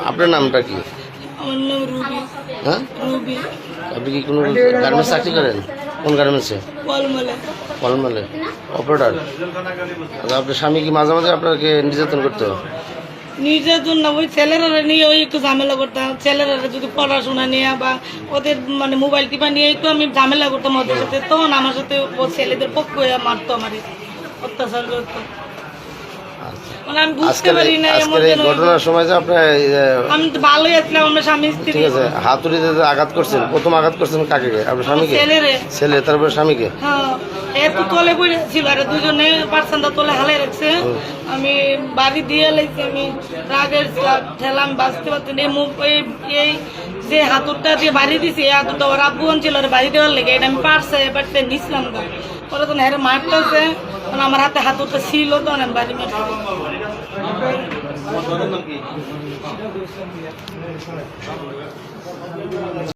আপনার নামটা কি? আমার নাম রুবি। হ্যাঁ, রুবি আপনি কি কোনো গার্মেন্টস চাকরি করেন? কোন গার্মেন্টসে? কলমলে। কলমালে অপারেটর। আপনার স্বামী কি মাঝে মাঝে আপনাকে নির্যাতন করতো? নিজের জন্য ওই ছেলেরা নিয়ে ওই একটু ঝামেলা করতাম। ছেলেরা যদি পড়াশোনা নিয়ে বা ওদের মানে মোবাইল টিপা নিয়ে একটু আমি ঝামেলা করতাম ওদের সাথে, তখন আমার সাথে ও ছেলেদের পক্ষ হয়ে মারতো, আমার অত্যাচার করতো। মানে আমি বুঝতে পারি না এমন আজকের এই ঘটনার সময় যে আপনার আমি তো ভালোই আসলাম, আমরা স্বামী স্ত্রী। ঠিক আছে, হাতুড়িতে যে আঘাত করছেন, প্রথম আঘাত করছেন কাকে? আপনার স্বামীকে? ছেলেরে। ছেলে, তারপরে স্বামীকে? হ্যাঁ, একটু তলে পড়েছিল আর দুজনে পার্সেন্টটা তলে হালে রাখছে। আমি বাড়ি দিয়ে লাইছি, আমি রাগের ঠেলাম বাঁচতে পারছি না। এই যে হাতুরটা দিয়ে বাড়ি দিছি, এই হাতুরটা ওর আব্বু ছিল বাড়ি দেওয়ার লেগে, এটা আমি পারতে নিছিলাম না। ওরা তো হেরে মারতেছে, আমার হাতে হাতুরটা ছিল তো আমি বাড়ি মারছি।